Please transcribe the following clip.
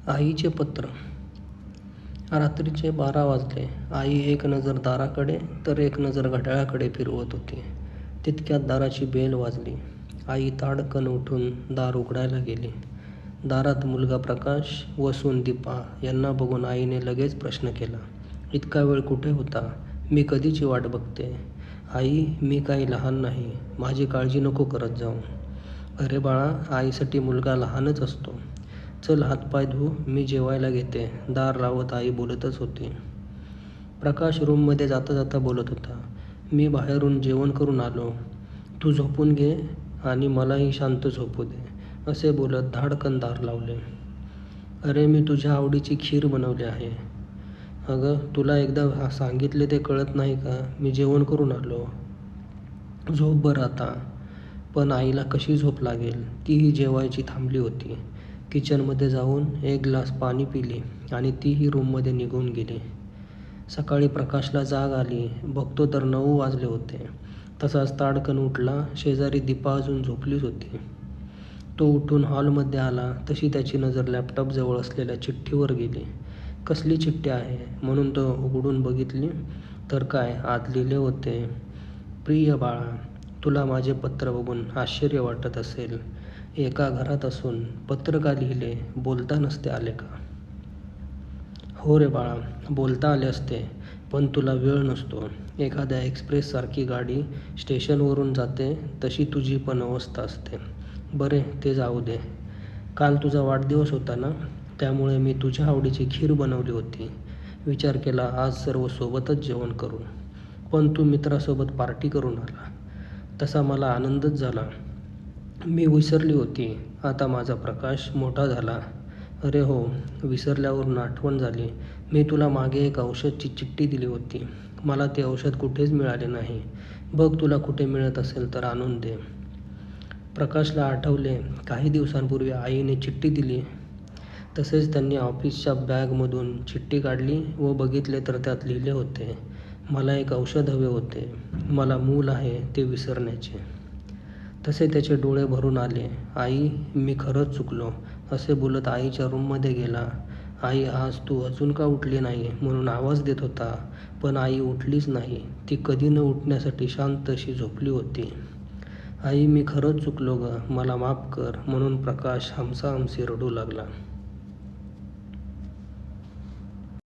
आईचे पत्र. रात्रीचे 12 वाजले. आई एक नजर दाराकडे तर एक नजर घड्याळाकडे फिरवत होती. तितक्यात दाराची बेल वाजली. आई ताडकन उठून दार उघडायला गेली. दारात मुलगा प्रकाश व सून दीपा यांना बघून आईने लगेच प्रश्न केला, "इतका वेळ कुठे होता? मी कधीची वाट बघते." "आई, मी काही लहान नाही. माझी काळजी नको करत जाऊ." "अरे बाळा, आईसाठी मुलगा लहानच असतो. चल हातपाय धु, मी जेवायला घेते." दार लावत आई बोलतच होती. प्रकाश रूममध्ये जाता जाता बोलत होता, "मी बाहेरून जेवण करून आलो. तू झोपून घे आणि मलाही शांत झोपू दे." असे बोलत धाडकन दार लावले. "अरे, मी तुझ्या आवडीची खीर बनवली आहे." "अगं, तुला एकदा सांगितले ते कळत नाही का? मी जेवण करून आलो. झोप बरं आता." पण आईला कशी झोप लागेल? तीही जेवायची थांबली होती. किचनमध्ये जाऊन एक ग्लास पाणी पिली आणि तीही रूममध्ये निघून गेली. सकाळी प्रकाशला जाग आली. बघतो तर 9 वाजले होते. तसाच ताडकन उठला. शेजारी दीपा अजून झोपलीच होती. तो उठून हॉलमध्ये आला तशी त्याची नजर लॅपटॉपजवळ असलेल्या चिठ्ठीवर गेली. कसली चिठ्ठी आहे म्हणून तो उघडून बघितली तर काय, आत लिहिले होते, "प्रिय बाळा, तुला माझे पत्र बघून आश्चर्य वाटत असेल. एका घरात असून पत्र का लिहिले? बोलता नसते आले का?" "हो रे बाळा, बोलता आले असते, पण तुला वेळ नसतो. एखाद्या एक्सप्रेससारखी गाडी स्टेशनवरून जाते तशी तुझी पण अवस्था असते. बरे, ते जाऊ दे. काल तुझा वाढदिवस होता ना, त्यामुळे मी तुझ्या आवडीची खीर बनवली होती. विचार केला आज सर्व सोबतच जेवण करू. पण तू मित्रासोबत पार्टी करून आला. तसा मला आनंदच झाला. मी विसरली होती. आता माझा प्रकाश मोठा झाला." "अरे हो, विसरल्यावरून आठवण झाली. मी तुला मागे एक औषधची चिठ्ठी दिली होती. मला ते औषध कुठेच मिळाले नाही. बघ, तुला कुठे मिळत असेल तर आणून दे." प्रकाशला आठवले, काही दिवसांपूर्वी आईने चिठ्ठी दिली. तसेच त्यांनी ऑफिसच्या बॅगमधून चिठ्ठी काढली व बघितले तर त्यात लिहिले होते, "मला एक औषध हवे होते. मला मूल आहे ते विसरण्याचे." तसे त्याचे डोळे भरून आले. "आई, मी खरंच चुकलो." असे बोलत आईच्या रूममध्ये गेला. "आई, आज तू अजून का उठली नाही?" म्हणून आवाज देत होता. पण आई उठलीच नाही. ती कधी न उठण्यासाठी शांत अशी झोपली होती. "आई, मी खरंच चुकलो गं, मला माफ कर." म्हणून प्रकाश हमसाहमशी रडू लागला.